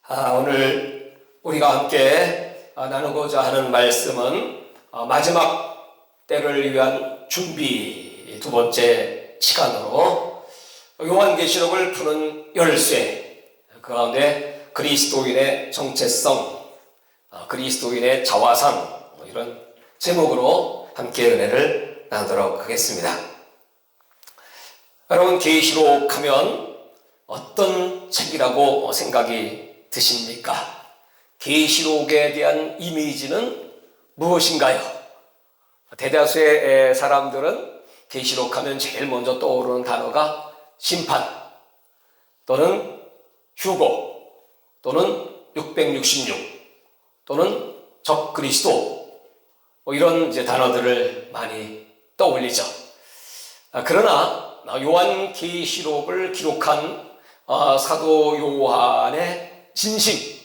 오늘 우리가 함께 나누고자 하는 말씀은 마지막 때를 위한 준비 두 번째 시간으로 요한계시록을 푸는 열쇠, 그 가운데 그리스도인의 정체성, 그리스도인의 자화상, 이런 제목으로 함께 은혜를 나누도록 하겠습니다. 여러분, 계시록 하면 어떤 책이라고 생각이 드십니까? 계시록에 대한 이미지는 무엇인가요? 대다수의 사람들은 계시록 하면 제일 먼저 떠오르는 단어가 심판, 또는 휴거, 또는 666, 또는 적그리스도, 이런 단어들을 많이 떠올리죠. 그러나 요한계시록을 기록한 사도 요한의 진심,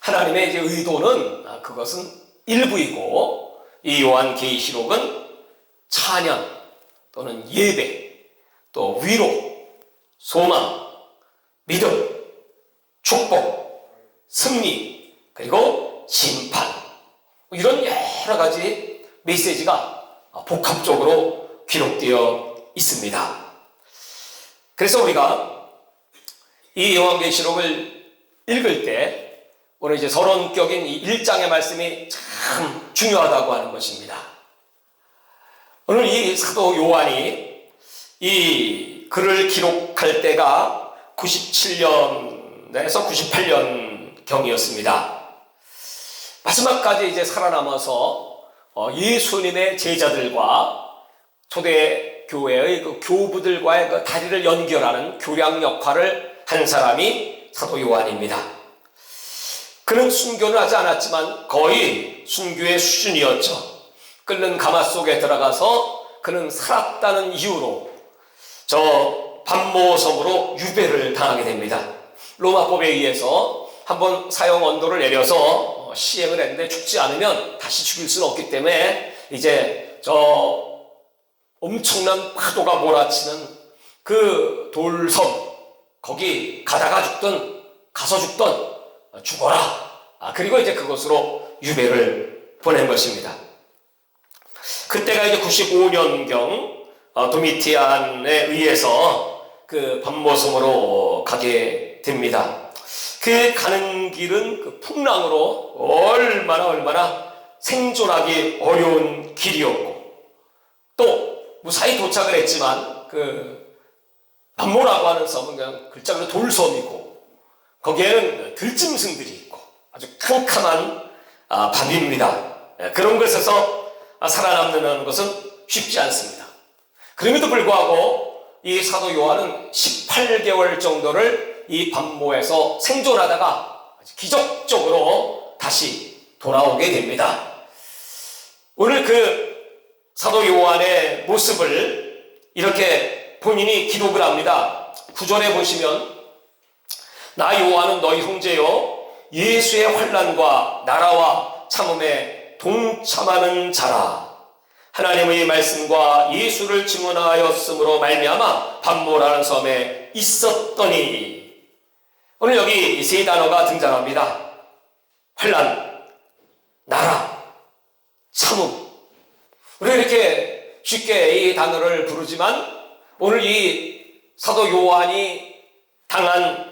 하나님의 의도는 그것은 일부이고, 이 요한계시록은 찬양 또는 예배, 또 위로, 소망, 믿음, 축복, 승리, 그리고 심판, 이런 여러 가지 메시지가 복합적으로 기록되어 있습니다. 그래서 우리가 이 요한계시록을 읽을 때 오늘 서론격인 이 1장의 말씀이 참 중요하다고 하는 것입니다. 오늘 이 사도 요한이 이 글을 기록할 때가 97년에서 98년 경이었습니다. 마지막까지 살아남아서 예수님의 제자들과 초대교회의 교부들과의 다리를 연결하는 교량 역할을 한 사람이 사도 요한입니다. 그는 순교는 하지 않았지만 거의 순교의 수준이었죠. 끓는 가마 속에 들어가서 그는 살았다는 이유로 저 반모섬으로 유배를 당하게 됩니다. 로마법에 의해서 한번 사형 언도를 내려서 시행을 했는데 죽지 않으면 다시 죽일 수는 없기 때문에 저 엄청난 파도가 몰아치는 그 돌섬, 거기 가다가 죽든 가서 죽든 죽어라. 그리고 그것으로 유배를 보낸 것입니다. 그때가 95년경 도미티안에 의해서 그 반모섬으로 가게 됩니다. 그 가는 길은 그 풍랑으로 얼마나 생존하기 어려운 길이었고, 또 무사히 도착을 했지만 그 반모라고 하는 섬은 그냥 글자로 돌섬이고, 거기에는 들짐승들이 있고 아주 캄캄한 밤입니다. 그런 곳에서 살아남는 것은 쉽지 않습니다. 그럼에도 불구하고 이 사도 요한은 18개월 정도를 이 반모에서 생존하다가 기적적으로 다시 돌아오게 됩니다. 오늘 그 사도 요한의 모습을 이렇게 본인이 기록을 합니다. 9절에 보시면, 나 요한은 너희 형제요 예수의 환난과 나라와 참음에 동참하는 자라. 하나님의 말씀과 예수를 증언하였으므로 말미암아 반모라는 섬에 있었더니. 오늘 여기 세 단어가 등장합니다. 환난, 나라, 참음. 우리가 이렇게 쉽게 이 단어를 부르지만 오늘 이 사도 요한이 당한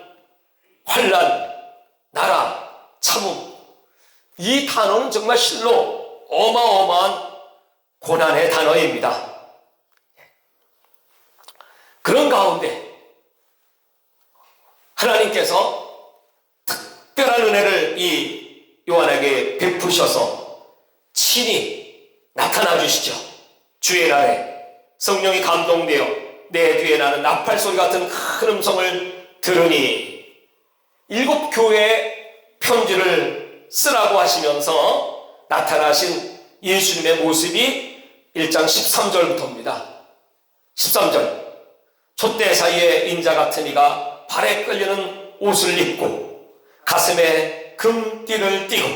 환난, 나라, 참음, 이 단어는 정말 실로 어마어마한 고난의 단어입니다. 그런 가운데 하나님께서 특별한 은혜를 이 요한에게 베푸셔서 친히 나타나 주시죠. 주의 날에 성령이 감동되어 내 뒤에 나는 나팔 소리 같은 큰 음성을 들으니, 7 교회에 편지를 쓰라고 하시면서 나타나신 예수님의 모습이 1장 13절부터입니다. 13절, 촛대 사이에 인자 같은 이가 발에 끌리는 옷을 입고 가슴에 금띠를 띠고.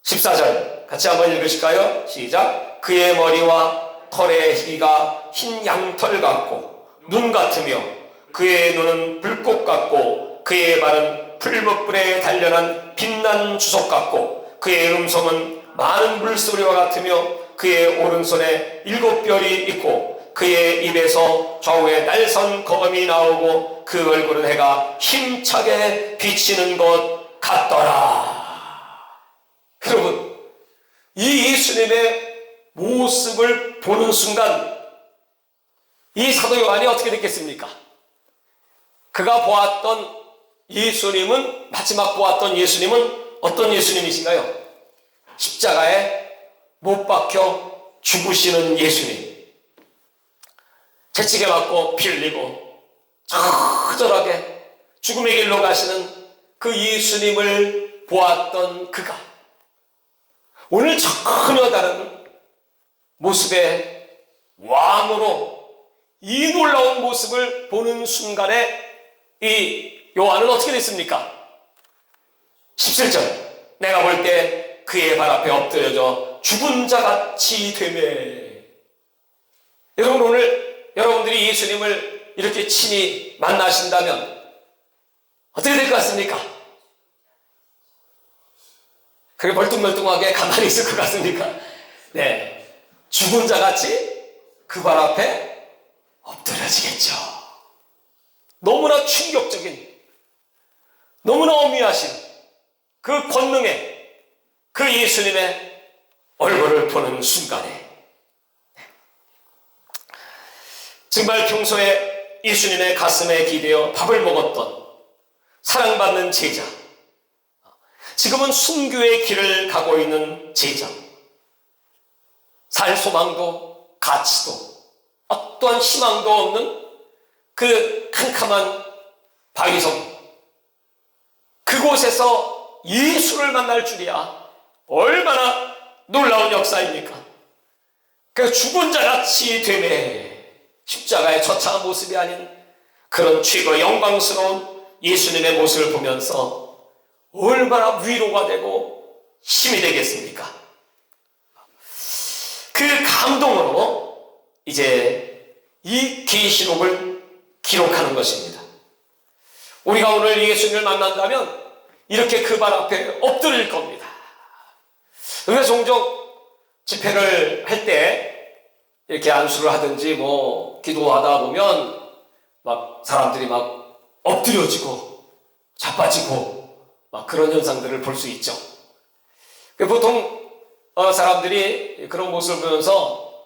14절 같이 한번 읽으실까요? 시작. 그의 머리와 털의 희가 흰 양털 같고 눈 같으며 그의 눈은 불꽃 같고 그의 발은 풀무불에 단련한 빛난 주석 같고 그의 음성은 많은 물소리와 같으며 그의 오른손에 7별이 있고 그의 입에서 좌우에 날선 거음이 나오고 그 얼굴은 해가 힘차게 비치는 것 같더라. 여러분, 이 예수님의 모습을 보는 순간 이 사도 요한이 어떻게 됐겠습니까? 그가 보았던 예수님은, 마지막 보았던 예수님은 어떤 예수님이신가요? 십자가에 못 박혀 죽으시는 예수님. 채찍에 맞고 피 흘리고 처절하게 죽음의 길로 가시는 그 예수님을 보았던 그가 오늘 전혀 다른 모습의 왕으로 이 놀라운 모습을 보는 순간에 이 요한은 어떻게 됐습니까? 17절, 내가 볼 때 그의 발 앞에 엎드려져 죽은 자같이 되매. 여러분, 오늘 여러분들이 예수님을 이렇게 친히 만나신다면 어떻게 될 것 같습니까? 그게 멀뚱멀뚱하게 가만히 있을 것 같습니까? 네, 죽은 자같이 그 발 앞에 엎드려지겠죠. 너무나 충격적인, 너무나 엄미하신 그 권능의 그 예수님의 얼굴을 보는 순간에 정말 평소에 예수님의 가슴에 기대어 밥을 먹었던 사랑받는 제자, 지금은 순교의 길을 가고 있는 제자, 살 소망도 가치도 어떠한 희망도 없는 그 캄캄한 바위섬, 그곳에서 예수를 만날 줄이야 얼마나 놀라운 역사입니까? 그 죽은 자같이 되매, 십자가의 처참한 모습이 아닌 그런 최고 영광스러운 예수님의 모습을 보면서 얼마나 위로가 되고 힘이 되겠습니까? 그 감동으로 이제 이 계시록을 기록하는 것입니다. 우리가 오늘 예수님을 만난다면 이렇게 그 발 앞에 엎드릴 겁니다. 우리가 종종 집회를 할 때 이렇게 안수를 하든지 뭐 기도하다 보면 막 사람들이 막 엎드려지고 자빠지고 막 그런 현상들을 볼 수 있죠. 보통 사람들이 그런 모습을 보면서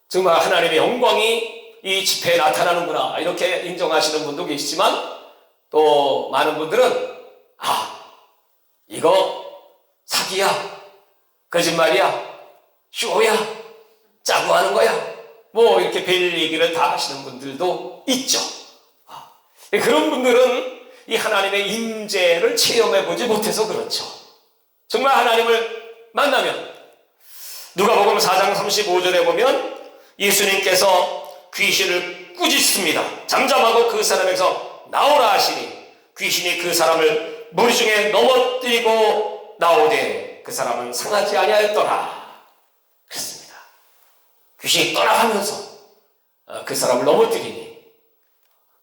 정말 하나님의 영광이 이 집회에 나타나는구나 이렇게 인정하시는 분도 계시지만 또 많은 분들은 이거 사기야, 거짓말이야, 쇼야, 짜고 하는 거야, 뭐 이렇게 별 얘기를 다 하시는 분들도 있죠. 그런 분들은 이 하나님의 임재를 체험해보지 못해서 그렇죠. 정말 하나님을 만나면 누가복음 4장 35절에 보면 예수님께서 귀신을 꾸짖습니다. 잠잠하고 그 사람에게서 나오라 하시니 귀신이 그 사람을 무리 중에 넘어뜨리고 나오되 그 사람은 상하지 아니하였더라. 그렇습니다. 귀신이 떠나가면서 그 사람을 넘어뜨리니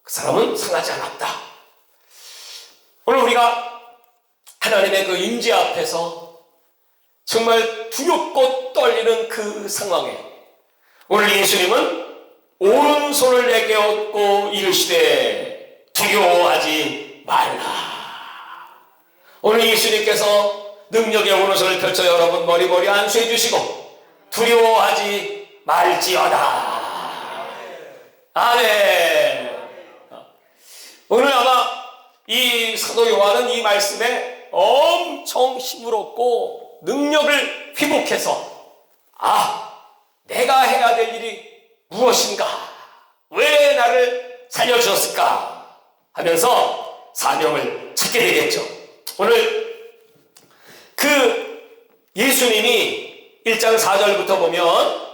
그 사람은 상하지 않았다. 오늘 우리가 하나님의 그 임재 앞에서 정말 두렵고 떨리는 그 상황에 오늘 예수님은 오른손을 내게 얻고 이르시되 두려워하지 말라. 오늘 예수님께서 능력의 오른손을 펼쳐 여러분 머리 안수해 주시고 두려워하지 말지어다. 아멘. 오늘 아마 이 사도 요한은 이 말씀에 엄청 힘을 얻고 능력을 회복해서 내가 해야 될 일이 무엇인가? 왜 나를 살려주었을까? 하면서 사명을 찾게 되겠죠. 오늘 그 예수님이 1장 4절부터 보면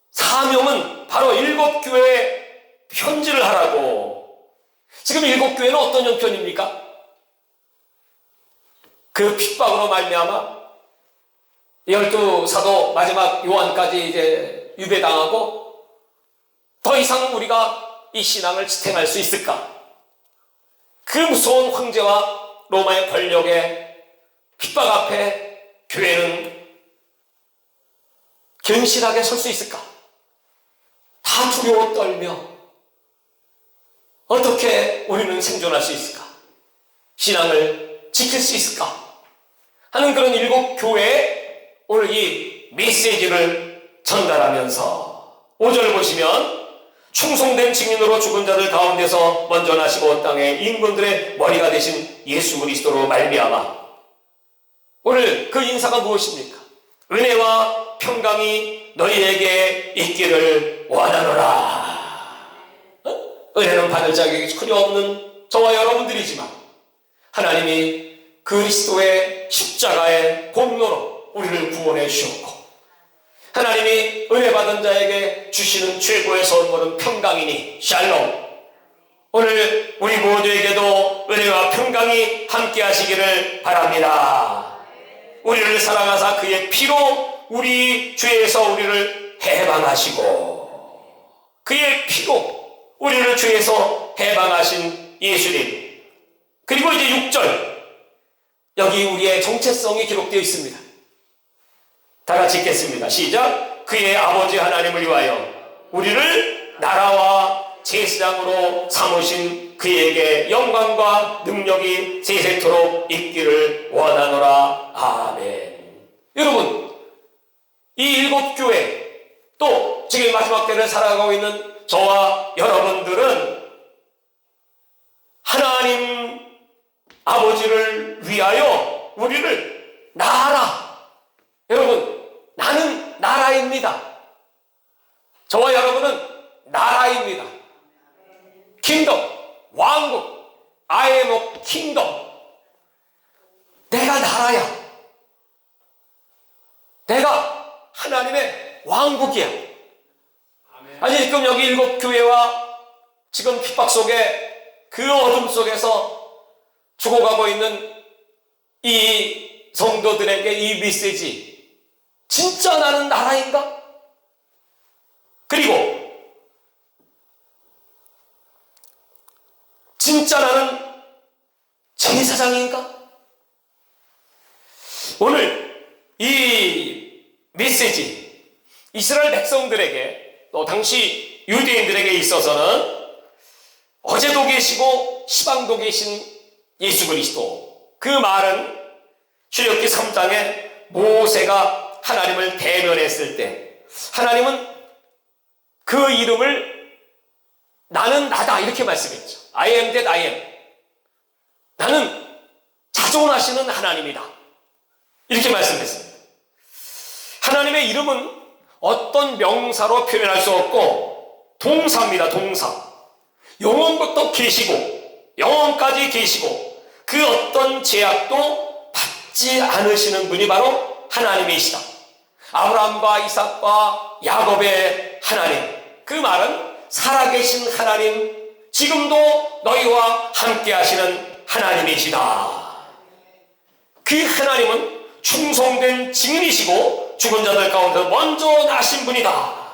사명은 바로 7교회에 편지를 하라고. 지금 7교회는 어떤 형편입니까? 그 핍박으로 말미암아 12 사도 마지막 요한까지 이제 유배당하고 더 이상 우리가 이 신앙을 지탱할 수 있을까? 그 무서운 황제와 로마의 권력의 핍박 앞에 교회는 견실하게 설 수 있을까? 다 두려워 떨며 어떻게 우리는 생존할 수 있을까? 신앙을 지킬 수 있을까? 하는 그런 일곱 교회에 오늘 이 메시지를 전달하면서 5절 보시면 충성된 증인으로 죽은 자들 가운데서 먼저 나시고 땅의 임금들의 머리가 되신 예수 그리스도로 말미암아. 오늘 그 인사가 무엇입니까? 은혜와 평강이 너희에게 있기를 원하노라. 은혜는 받을 자격이 전혀 없는 저와 여러분들이지만 하나님이 그리스도의 십자가의 공로로 우리를 구원해 주셨고, 하나님이 은혜 받은 자에게 주시는 최고의 선물은 평강이니 샬롬. 오늘 우리 모두에게도 은혜와 평강이 함께 하시기를 바랍니다. 우리를 사랑하사 그의 피로 우리 죄에서 우리를 해방하시고, 그의 피로 우리를 죄에서 해방하신 예수님. 그리고 이제 6절, 여기 우리의 정체성이 기록되어 있습니다. 다 같이 읽겠습니다. 시작. 그의 아버지 하나님을 위하여 우리를 나라와 제사장으로 삼으신 그에게 영광과 능력이 세세토록 있기를 원하노라. 아멘. 여러분, 이 일곱 교회, 또 지금 마지막 때를 살아가고 있는 저와 여러분들은 하나님 아버지를 위하여 우리를 나라. 여러분, 나는 나라입니다. 저와 여러분은 나라입니다. 킹덤, 왕국. I am a kingdom. 내가 나라야. 내가 하나님의 왕국이야. 아니, 지금 여기 일곱 교회와 지금 핍박 속에, 그 어둠 속에서 죽어가고 있는 이 성도들에게 이 메시지, 진짜 나는 나라인가? 그리고 진짜 나는 제사장인가? 오늘 이 메시지, 이스라엘 백성들에게, 또 당시 유대인들에게 있어서는 어제도 계시고 시방도 계신 예수 그리스도, 그 말은 출애굽기 3장에 모세가 하나님을 대면했을 때 하나님은 그 이름을 나는 나다 이렇게 말씀했죠. I am that I am. 나는 자존하시는 하나님이다 이렇게 말씀했습니다. 하나님의 이름은 어떤 명사로 표현할 수 없고 동사입니다. 동사. 영원부터 계시고 영원까지 계시고 그 어떤 제약도 받지 않으시는 분이 바로 하나님이시다. 아브라함과 이삭과 야곱의 하나님, 그 말은 살아계신 하나님, 지금도 너희와 함께 하시는 하나님이시다. 그 하나님은 충성된 증인이시고 죽은 자들 가운데 먼저 나신 분이다.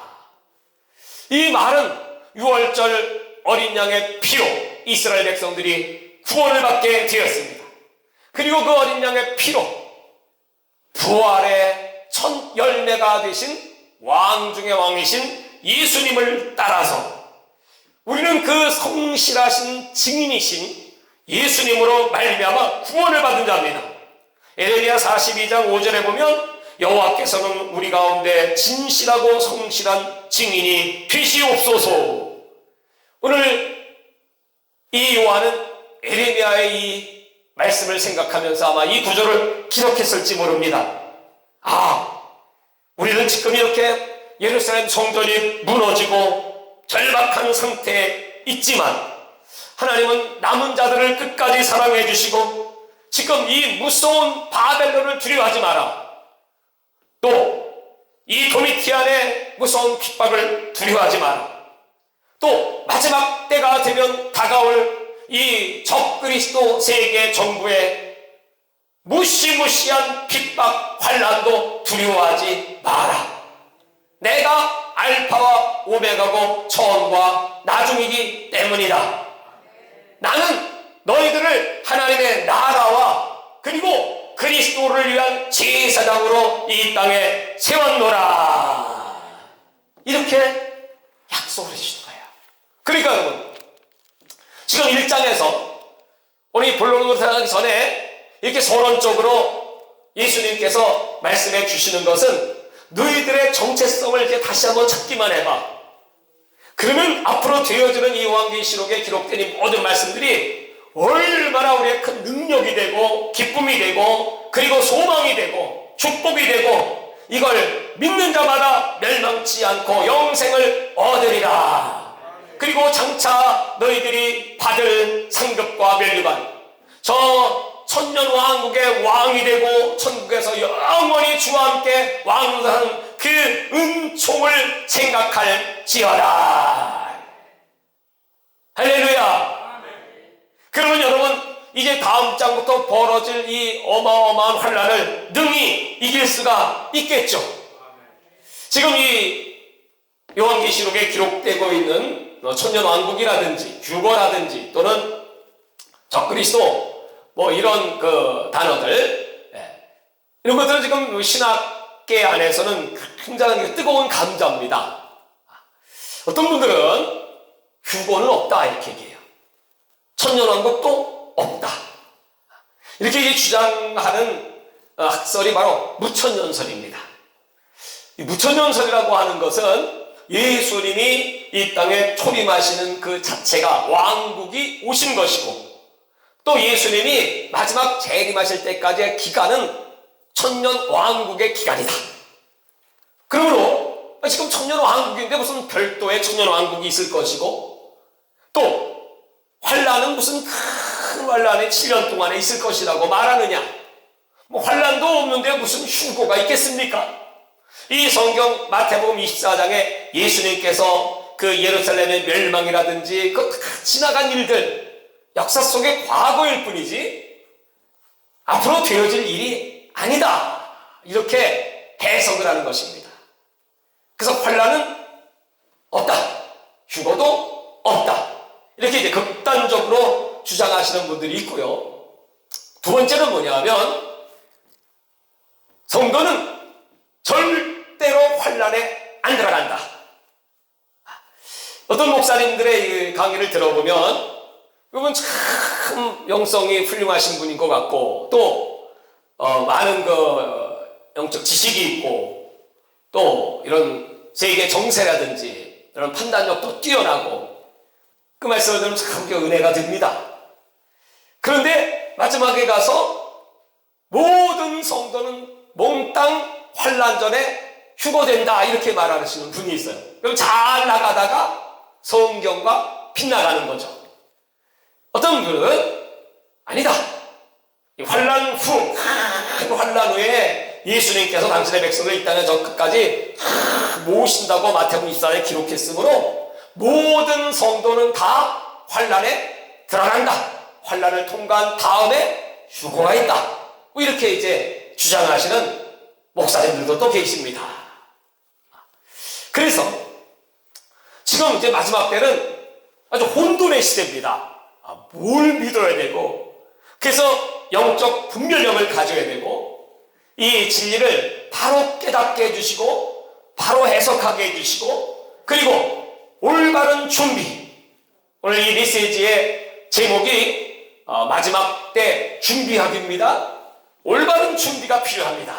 이 말은 6월절 어린 양의 피로 이스라엘 백성들이 구원을 받게 되었습니다. 그리고 그 어린 양의 피로 부활의 첫 열매가 되신 왕 중의 왕이신 예수님을 따라서 우리는 그 성실하신 증인이신 예수님으로 말미암아 구원을 받은 자입니다. 에레미야 42장 5절에 보면 여호와께서는 우리 가운데 진실하고 성실한 증인이 되시옵소서. 오늘 이 요한은 에레미야의 이 말씀을 생각하면서 아마 이 구절을 기록했을지 모릅니다. 우리는 지금 이렇게 예루살렘 성전이 무너지고 절박한 상태에 있지만 하나님은 남은 자들을 끝까지 사랑해 주시고 지금 이 무서운 바벨론을 두려워하지 마라. 또 이 도미티안의 무서운 핍박을 두려워하지 마라. 또 마지막 때가 되면 다가올 이 적그리스도 세계 정부의 무시무시한 핍박 환난도 두려워하지 마라. 내가 알파와 오메가고 처음과 나중이기 때문이다. 나는 너희들을 하나님의 나라와 그리고 그리스도를 위한 제사장으로 이 땅에 세웠노라. 이렇게 약속을 해주시는 거예요. 그러니까 여러분, 지금 1장에서 우리 본론으로 들어가기 전에 이렇게 서론적으로 예수님께서 말씀해 주시는 것은 너희들의 정체성을 이렇게 다시 한번 찾기만 해봐. 그러면 앞으로 되어지는 이 요한계시록에 기록된 이 모든 말씀들이 얼마나 우리의 큰 능력이 되고 기쁨이 되고 그리고 소망이 되고 축복이 되고 이걸 믿는 자마다 멸망치 않고 영생을 얻으리라. 그리고 장차 너희들이 받을 상급과 면류관, 저 천년왕국의 왕이 되고 천국에서 영원히 주와 함께 왕노하는 그 은총을 생각할지어다. 할렐루야. 그러면 여러분, 이제 다음 장부터 벌어질 이 어마어마한 환란을 능히 이길 수가 있겠죠. 지금 이 요한계시록에 기록되고 있는 천년왕국이라든지 휴거라든지 또는 적그리스도 뭐 이런 그 단어들, 이런 것들은 지금 신학계 안에서는 굉장히 뜨거운 감자입니다. 어떤 분들은 휴거는 없다 이렇게 얘기해요. 천년왕국도 없다. 이렇게 이제 주장하는 학설이 바로 무천년설입니다. 이 무천년설이라고 하는 것은 예수님이 이 땅에 초림하시는 그 자체가 왕국이 오신 것이고 또 예수님이 마지막 재림하실 때까지의 기간은 천년 왕국의 기간이다. 그러므로 지금 천년 왕국인데 무슨 별도의 천년 왕국이 있을 것이고 또 환란은 무슨 큰 환란이 7년 동안에 있을 것이라고 말하느냐. 뭐 환란도 없는데 무슨 휴고가 있겠습니까? 이 성경 마태복음 24장에 예수님께서 그 예루살렘의 멸망이라든지 그 지나간 일들 역사 속의 과거일 뿐이지 앞으로 되어질 일이 아니다. 이렇게 해석을 하는 것입니다. 그래서 환란은 없다. 휴거도 없다. 이렇게 이제 극단적으로 주장하시는 분들이 있고요. 두 번째는 뭐냐면 성도는 절대로 환란에 안 들어간다. 어떤 목사님들의 강의를 들어보면 이분 참 영성이 훌륭하신 분인 것 같고 또 많은 그 영적 지식이 있고 또 이런 세계 정세라든지 이런 판단력도 뛰어나고 그 말씀을 들으면 참 은혜가 됩니다. 그런데 마지막에 가서 모든 성도는 몽땅 환란 전에 휴거된다 이렇게 말하시는 분이 있어요. 그럼 잘 나가다가 성경과 빗나가는 거죠. 어떤 분은 아니다. 이 환란 후, 큰 환란 후에 예수님께서 당신의 백성을 이 땅에 저 끝까지 모으신다고 마태복음 24장에 기록했으므로 모든 성도는 다 환란에 들어간다. 환란을 통과한 다음에 휴거가 있다. 뭐 이렇게 이제 주장하시는 목사님들도 또 계십니다. 그래서 지금 이제 마지막 때는 아주 혼돈의 시대입니다. 뭘 믿어야 되고 그래서 영적 분별력을 가져야 되고 이 진리를 바로 깨닫게 해주시고 바로 해석하게 해주시고 그리고 올바른 준비. 오늘 이 메시지의 제목이 마지막 때 준비하기입니다. 올바른 준비가 필요합니다.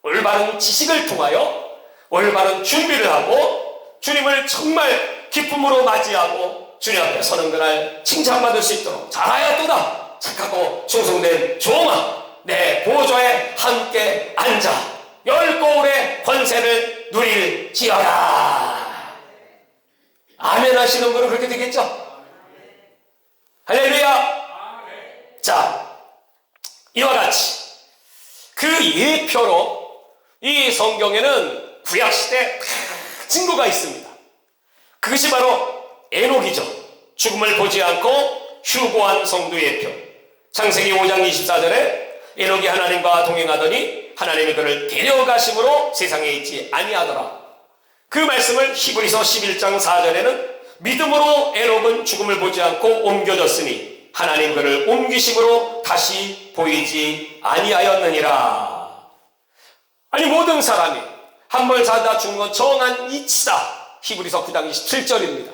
올바른 지식을 통하여 올바른 준비를 하고 주님을 정말 기쁨으로 맞이하고 주님 앞에 서는 그날 칭찬받을 수 있도록 잘하였도다 착하고 충성된 종아 내 보좌에 함께 앉아 열 고울의 권세를 누릴지어다. 아멘 하시는 분은 그렇게 되겠죠? 할렐루야. 자, 이와 같이 그 예표로 이 성경에는 구약시대 증거가 있습니다. 그것이 바로 에녹이죠. 죽음을 보지 않고 휴고한 성도의 예표. 창세기 5장 24절에 에녹이 하나님과 동행하더니 하나님이 그를 데려가심으로 세상에 있지 아니하더라. 그 말씀을 히브리서 11장 4절에는 믿음으로 에녹은 죽음을 보지 않고 옮겨졌으니 하나님 그를 옮기심으로 다시 보이지 아니하였느니라. 아니, 모든 사람이 한 번 살다 죽는 건 정한 이치다. 히브리서 9장 27절입니다.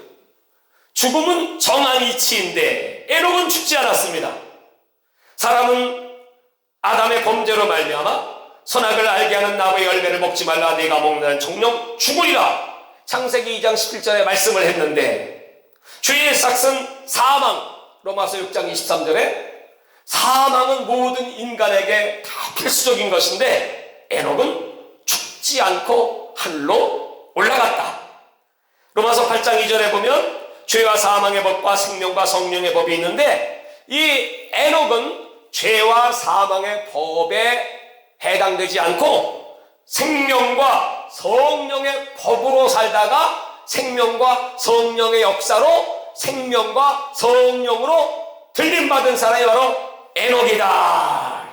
죽음은 정한 이치인데 에녹은 죽지 않았습니다. 사람은 아담의 범죄로 말미암아 선악을 알게 하는 나무의 열매를 먹지 말라, 네가 먹는 정령 죽으리라. 창세기 2장 11절에 말씀을 했는데, 죄의 삭은 사망, 로마서 6장 23절에 사망은 모든 인간에게 다 필수적인 것인데 에녹은 죽지 않고 하늘로 올라갔다. 로마서 8장 2절에 보면 죄와 사망의 법과 생명과 성령의 법이 있는데, 이 에녹은 죄와 사망의 법에 해당되지 않고 생명과 성령의 법으로 살다가 생명과 성령의 역사로 생명과 성령으로 들림받은 사람이 바로 에녹이다.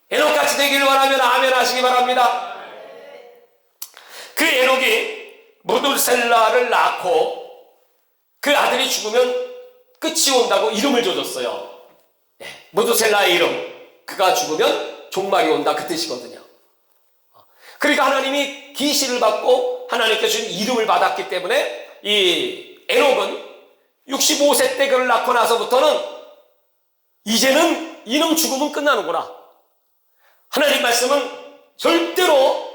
에녹같이 되기를 원하면 아멘 하시기 바랍니다. 그 에녹이 무두셀라를 낳고 그 아들이 죽으면 끝이 온다고 이름을 줘줬어요. 무두셀라의 이름, 그가 죽으면 종말이 온다, 그 뜻이거든요. 그러니까 하나님이 계시를 받고 하나님께 주신 이름을 받았기 때문에 이 에녹은 65세 때 그를 낳고 나서부터는 이제는 이놈 죽으면 끝나는구나. 하나님 말씀은 절대로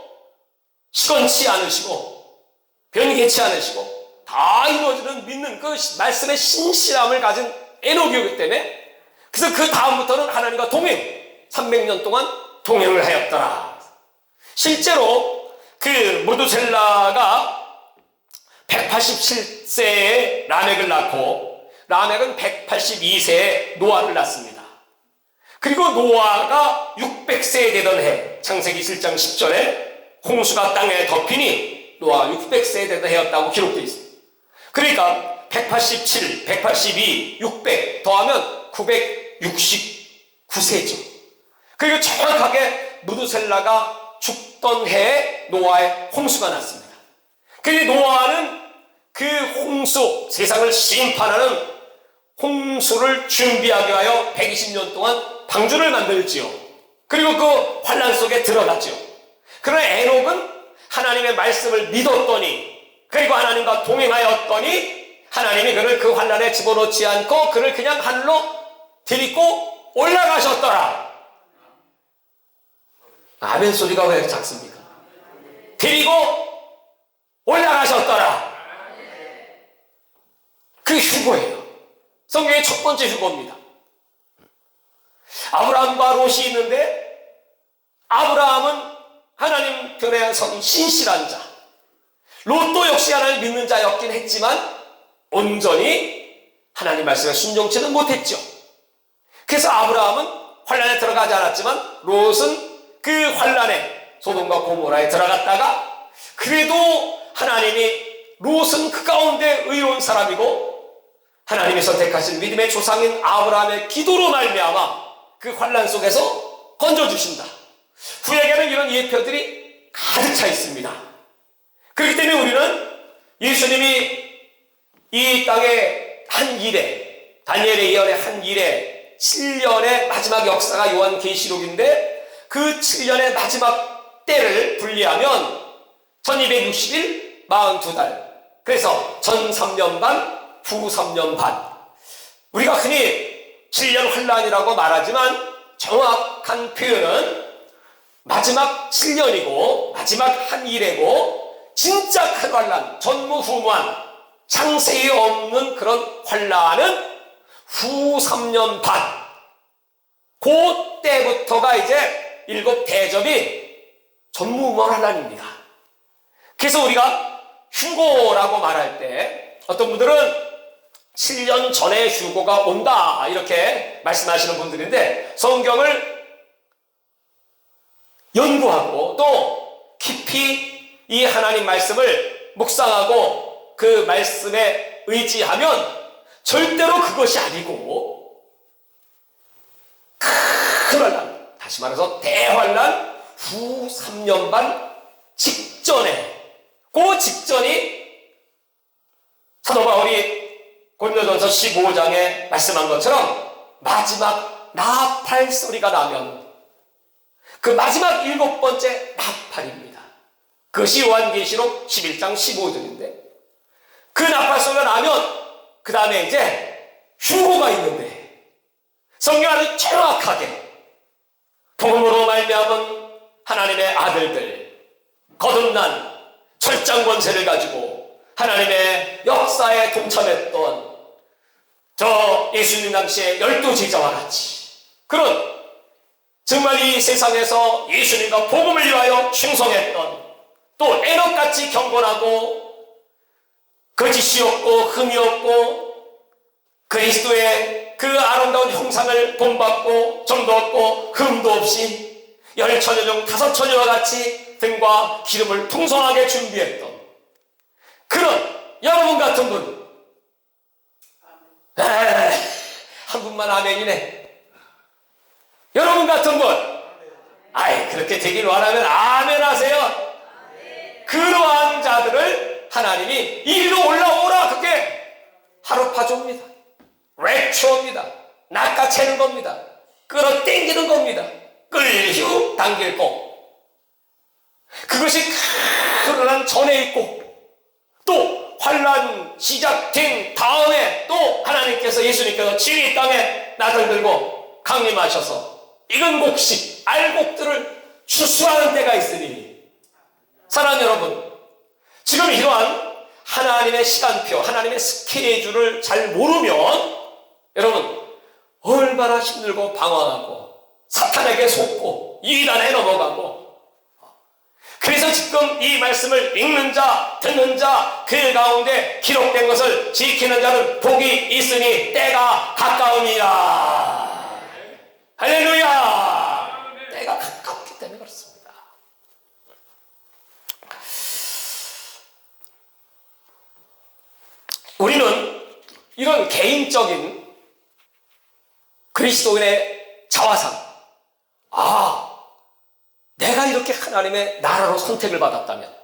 시건치 않으시고 변개치 않으시고 다 이루어지는 믿는 그 말씀의 신실함을 가진 에녹이기 때문에, 그래서 그 다음부터는 하나님과 동행, 300년 동안 동행을 하였더라. 실제로 그 무두셀라가 187세에 라멕을 낳고 라멕은 182세에 노아를 낳습니다. 그리고 노아가 600세 되던 해, 창세기 7장 10절에 홍수가 땅에 덮이니 노아 600세 되던 해였다고 기록되어 있습니다. 그러니까 187, 182, 600 더하면 969세죠. 그리고 정확하게 무두셀라가 죽던 해에 노아의 홍수가 났습니다. 그리고 노아는 그 홍수, 세상을 심판하는 홍수를 준비하기 위하여 120년 동안 방주를 만들지요. 그리고 그 환난 속에 들어갔죠. 그러나 에녹은 하나님의 말씀을 믿었더니, 그리고 하나님과 동행하였더니 하나님이 그를 그 환난에 집어넣지 않고 그를 그냥 하늘로 데리고 올라가셨더라. 아멘 소리가 왜 작습니까? 데리고 올라가셨더라. 그 휴거예요. 성경의 첫 번째 휴거입니다. 아브라함과 롯이 있는데, 아브라함은 하나님 편에 선 신실한 자, 롯도 역시 하나님 믿는 자였긴 했지만 온전히 하나님 말씀에 순종치는 못했죠. 그래서 아브라함은 환란에 들어가지 않았지만 롯은 그 환란에 소돔과 고모라에 들어갔다가, 그래도 하나님이 롯은 그 가운데 의로운 사람이고 하나님이 선택하신 믿음의 조상인 아브라함의 기도로 말미암아 그 환란 속에서 건져주신다. 구약에는 이런 예표들이 가득 차 있습니다. 그렇기 때문에 우리는 예수님이 이 땅의 한 일에, 다니엘의 예언의 한 일에 7년의 마지막 역사가 요한계시록인데, 그 7년의 마지막 때를 분리하면 1260일, 42달. 그래서 전 3년 반, 후 3년 반. 우리가 흔히 7년 환란이라고 말하지만 정확한 표현은 마지막 7년이고 마지막 한 일이고, 진짜 큰 환란, 전무후무한 장세히 없는 그런 환란은 후 3년 반. 그때부터가 이제 7 대접이 전무후무한 환란입니다. 그래서 우리가 휴고라고 말할 때 어떤 분들은 7년 전에 휴고가 온다 이렇게 말씀하시는 분들인데, 성경을 연구하고 또 깊이 이 하나님 말씀을 묵상하고 그 말씀에 의지하면 절대로 그것이 아니고 큰 환란, 다시 말해서 대환란 후 3년 반 직전에, 그 직전이 사도 바울이 고린도전서 15장에 말씀한 것처럼 마지막 나팔 소리가 나면 그 마지막 7번째 나팔입니다. 그것이 요한계시록 11장 15절인데 그 나팔 소리가 나면 그 다음에 이제 휴고가 있는데 성경 아주 정확하게 복음으로 말미암은 하나님의 아들들 거듭난 철장 권세를 가지고 하나님의 역사에 동참했던 저 예수님 당시의 12제자와 같이 그런 정말 이 세상에서 예수님과 복음을 위하여 충성했던 또 에녹같이 경건하고 거짓이 없고 흠이 없고 그리스도의 그 아름다운 형상을 본받고 점도 없고 흠도 없이 10처녀 중 5처녀와 같이 등과 기름을 풍성하게 준비했던 그런 여러분 같은 분 한 분만 아멘이네. 여러분 같은 분 아이 그렇게 되길 원하면 아멘 하세요. 그러한 자들을 하나님이 이리로 올라오라 그렇게 하루 파줍니다. 렉처입니다. 낚아채는 겁니다. 끌어당기는 겁니다. 끌휴 당길 거 그것이 그러난 전에 있고 또 환난 시작된 다음에 또 하나님께서 예수님께서 친히 이 땅에 나를 들고 강림하셔서 익은 곡식 알곡들을 추수하는 때가 있으니 사랑하는 여러분 지금 이러한 하나님의 시간표 하나님의 스케줄을 잘 모르면 여러분 얼마나 힘들고 방황하고 사탄에게 속고 이단에 넘어가고 그래서 지금 이 말씀을 읽는 자 듣는 자 그 가운데 기록된 것을 지키는 자는 복이 있으니 때가 가까우니라. 할렐루야. 때가 가깝기 때문에 그렇습니다. 우리는 이런 개인적인 그리스도인의 자화상 내가 이렇게 하나님의 나라로 선택을 받았다면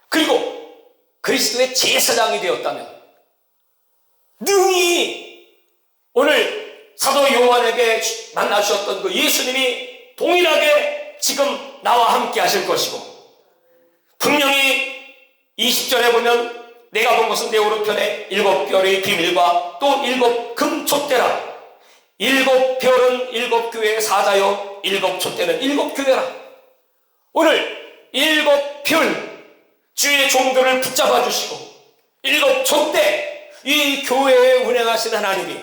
그리고 그리스도의 제사장이 되었다면 능히 오늘 사도 요한에게 만나주셨던 그 예수님이 동일하게 지금 나와 함께 하실 것이고 분명히 20절에 보면 내가 본 것은 내 오른편에 7별의 비밀과 또 7금촛대라 7별은 7교회의 사자요 7촛대는 7교회라. 오늘 7별 주의 종들을 붙잡아 주시고 7촛대 이 교회에 운행하신 하나님이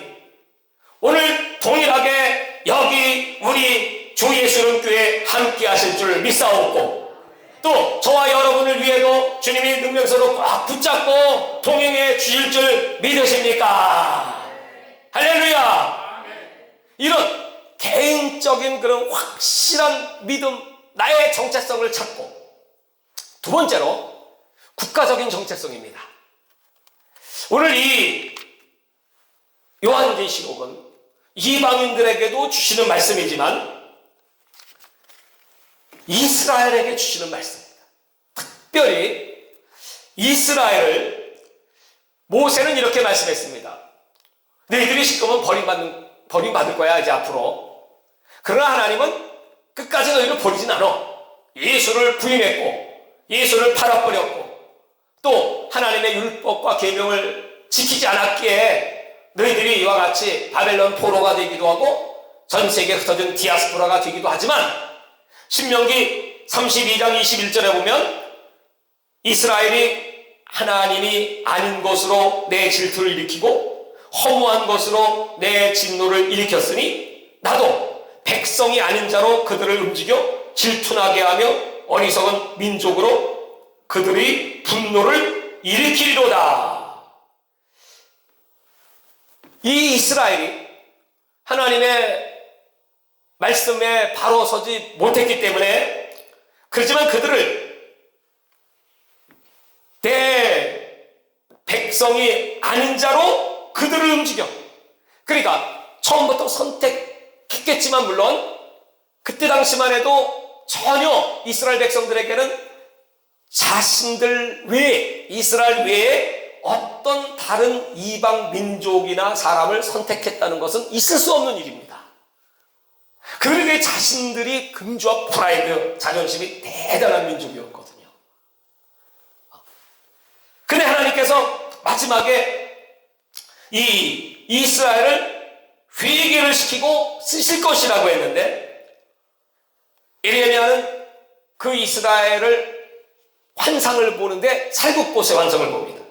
오늘 동일하게 여기 우리 주 예수님 교회에 함께 하실 줄 믿사옵고 또 저와 여러분을 위해도 주님이 능력서로 꽉 붙잡고 동행해 주실 줄 믿으십니까? 할렐루야. 이런 개인적인 그런 확실한 믿음 나의 정체성을 찾고 두 번째로 국가적인 정체성입니다. 오늘 이 요한계시록은 이방인들에게도 주시는 말씀이지만 이스라엘에게 주시는 말씀입니다. 특별히 이스라엘을 모세는 이렇게 말씀했습니다. 너희들이 시끄러우면 버림받을 거야 이제 앞으로. 그러나 하나님은 끝까지 너희를 버리진 않아. 예수를 부인했고 예수를 팔아버렸고 또 하나님의 율법과 계명을 지키지 않았기에 너희들이 이와 같이 바벨론 포로가 되기도 하고 전 세계에 흩어진 디아스포라가 되기도 하지만 신명기 32장 21절에 보면 이스라엘이 하나님이 아닌 것으로 내 질투를 일으키고 허무한 것으로 내 진노를 일으켰으니 나도 백성이 아닌 자로 그들을 움직여 질투나게 하며 어리석은 민족으로 그들이 분노를 일으키리로다. 이 이스라엘이 하나님의 말씀에 바로 서지 못했기 때문에 그렇지만 그들을 내 백성이 아닌 자로 그들을 움직여. 그러니까 처음부터 선택했겠지만 물론 그때 당시만 해도 전혀 이스라엘 백성들에게는 자신들 외에 이스라엘 외에 어떤 다른 이방 민족이나 사람을 선택했다는 것은 있을 수 없는 일입니다. 그들의 자신들이 금주와 프라이드, 자존심이 대단한 민족이었거든요. 근데 하나님께서 마지막에 이 이스라엘을 회개를 시키고 쓰실 것이라고 했는데, 예레미야는 그 이스라엘을 환상을 보는데 살국꽃의 환상을 봅니다.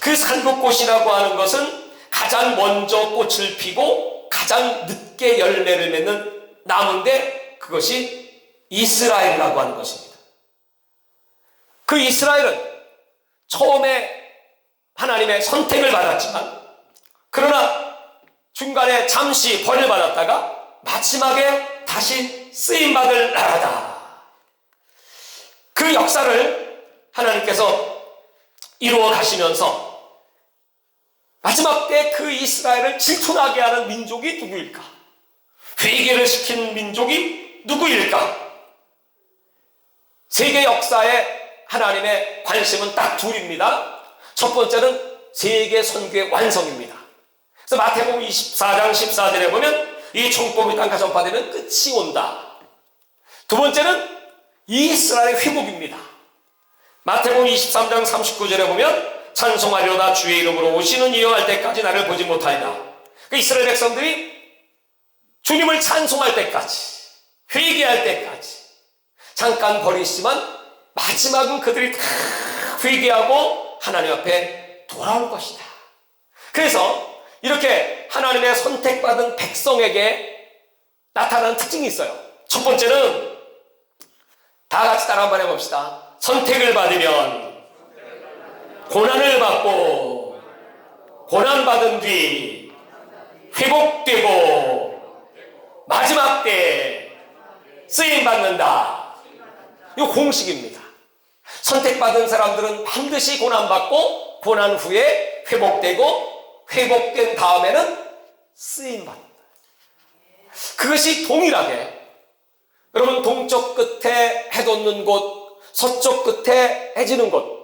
그 살국꽃이라고 하는 것은 가장 먼저 꽃을 피고 가장 늦게 열매를 맺는 나무인데, 그것이 이스라엘이라고 하는 것입니다. 그 이스라엘은 처음에 하나님의 선택을 받았지만, 그러나 중간에 잠시 벌을 받았다가 마지막에 다시 쓰임받을 나라다. 그 역사를 하나님께서 이루어 가시면서 마지막 때 그 이스라엘을 질투나게 하는 민족이 누구일까? 회개를 시킨 민족이 누구일까? 세계 역사에 하나님의 관심은 딱 둘입니다. 첫 번째는 세계 선교의 완성입니다. 그래서 마태복음 24장 14절에 보면 이 총복음이 땅가 전파되면 끝이 온다. 두 번째는 이스라엘의 회복입니다. 마태복음 23장 39절에 보면 찬송하려다 주의 이름으로 오시는 이여 할 때까지 나를 보지 못하리라. 그 이스라엘 백성들이 주님을 찬송할 때까지, 회개할 때까지 잠깐 버리시지만 마지막은 그들이 다 회개하고 하나님 앞에 돌아올 것이다. 그래서 이렇게 하나님의 선택받은 백성에게 나타나는 특징이 있어요. 첫 번째는 다 같이 따라 한번 해봅시다. 선택을 받으면 고난을 받고, 고난받은 뒤 회복되고 마지막 때 쓰임받는다. 이거 공식입니다. 선택받은 사람들은 반드시 고난받고, 고난 후에 회복되고, 회복된 다음에는 쓰임받는다. 그것이 동일하게, 여러분, 동쪽 끝에 해 돋는 곳, 서쪽 끝에 해 지는 곳,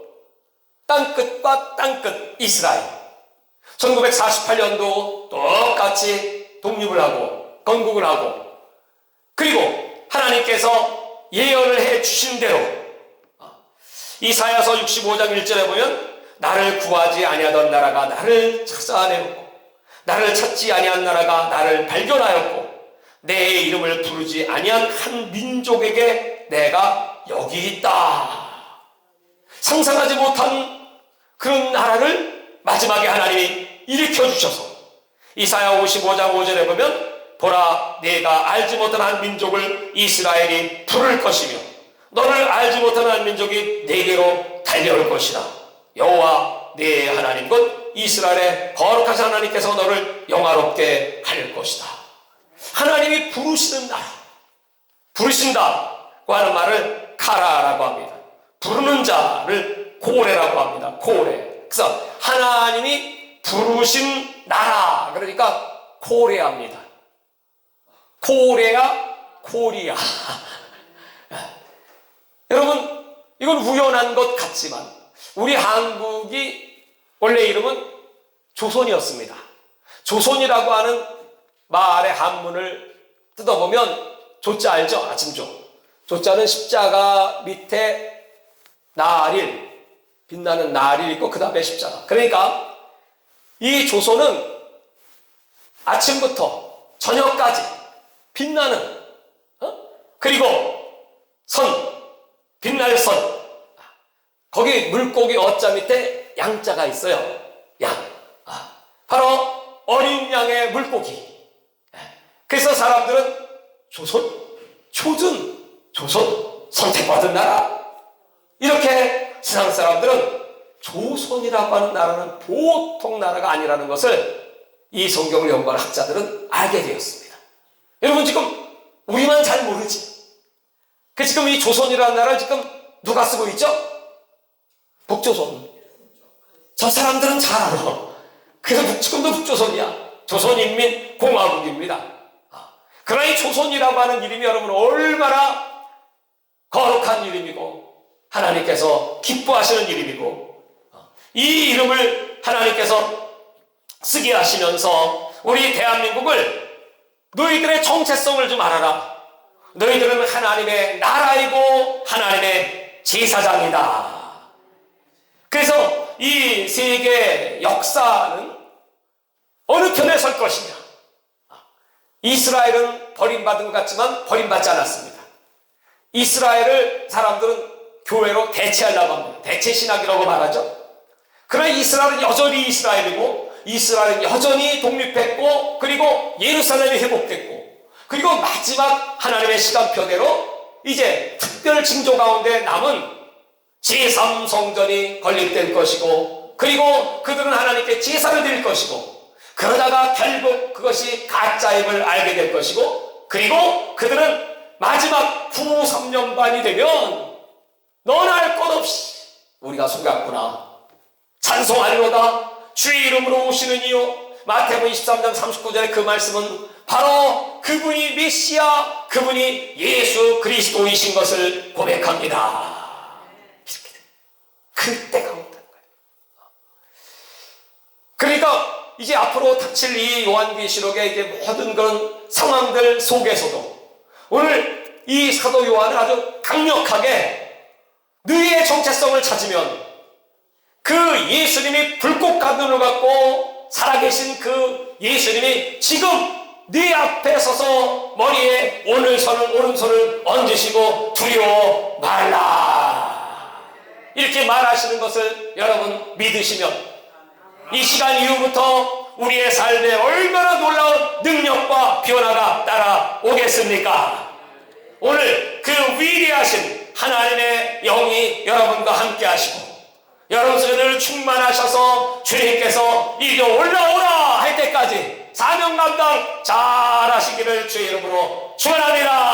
땅끝과 땅끝 이스라엘. 1948년도 똑같이 독립을 하고 건국을 하고, 그리고 하나님께서 예언을 해 주신 대로 이사야서 65장 1절에 보면 나를 구하지 아니하던 나라가 나를 찾아내었고, 나를 찾지 아니한 나라가 나를 발견하였고, 내 이름을 부르지 아니한 한 민족에게 내가 여기 있다. 상상하지 못한 그런 나라를 마지막에 하나님이 일으켜 주셔서 이사야 55장 5절에 보면 보라, 내가 알지 못한 한 민족을 이스라엘이 부를 것이며 너를 알지 못한 한 민족이 내게로 달려올 것이다. 여호와 네 하나님 곧 이스라엘의 거룩하신 하나님께서 너를 영화롭게 할 것이다. 하나님이 부르시는 나라, 부르신다고 하는 말을 카라라고 합니다. 부르는 자를 고레라고 합니다. 고레. 그래서 하나님이 부르신 나라, 그러니까 코레아입니다. 코레아, 코리아. 여러분, 이건 우연한 것 같지만 우리 한국이 원래 이름은 조선이었습니다. 조선이라고 하는 말의 한문을 뜯어보면 조자 알죠? 아침조. 조자는 십자가 밑에 나릴, 빛나는 나릴 있고 그 다음에 십자가. 그러니까 이 조선은 아침부터 저녁까지 빛나는, 그리고 선, 빛날 선. 거기 물고기 어자 밑에 양자가 있어요. 양. 바로 어린 양의 물고기. 그래서 사람들은 조선, 초준, 조선, 선택받은 나라. 이렇게 세상 사람들은 조선이라고 하는 나라는 보통 나라가 아니라는 것을 이 성경을 연구하는 학자들은 알게 되었습니다. 여러분, 지금 우리만 잘 모르지. 그 지금 이 조선이라는 나라를 지금 누가 쓰고 있죠? 북조선. 저 사람들은 잘 알아. 그래서 지금도 북조선이야. 조선인민공화국입니다. 그러나 이 조선이라고 하는 이름이 여러분 얼마나 거룩한 이름이고 하나님께서 기뻐하시는 이름이고 이 이름을 하나님께서 쓰게 하시면서 우리 대한민국을 너희들의 정체성을 좀 알아라. 너희들은 하나님의 나라이고 하나님의 제사장이다. 그래서 이 세계 역사는 어느 편에 설 것이냐. 이스라엘은 버림받은 것 같지만 버림받지 않았습니다. 이스라엘을 사람들은 교회로 대체하려고 합니다. 대체신학이라고 말하죠. 그러나 이스라엘은 여전히 이스라엘이고 이스라엘은 여전히 독립했고 그리고 예루살렘이 회복됐고 그리고 마지막 하나님의 시간표대로 이제 특별 징조 가운데 남은 제3성전이 건립될 것이고 그리고 그들은 하나님께 제사를 드릴 것이고 그러다가 결국 그것이 가짜임을 알게 될 것이고 그리고 그들은 마지막 후 3년 반이 되면 너나 할 것 없이 우리가 속았구나. 찬송하리로다. 주의 이름으로 오시는 이요. 마태복음 23장 39절의 그 말씀은 바로 그분이 메시아, 그분이 예수 그리스도이신 것을 고백합니다. 이렇게 그때가 온다는 거예요. 그러니까 이제 앞으로 닥칠 이 요한계시록의 이제 모든 그런 상황들 속에서도 오늘 이 사도 요한은 아주 강력하게 너희의 정체성을 찾으면 그 예수님이 불꽃 같은 눈을 갖고 살아계신 그 예수님이 지금 네 앞에 서서 머리에 오른손을 얹으시고 두려워 말라 이렇게 말하시는 것을 여러분 믿으시면 이 시간 이후부터 우리의 삶에 얼마나 놀라운 능력과 변화가 따라오겠습니까? 오늘 그 위대하신 하나님의 영이 여러분과 함께 하시고 여러분 속에 충만하셔서 주님께서 이제 올라오라 할 때까지 사명 감당 잘 하시기를 주의 이름으로 축원합니다.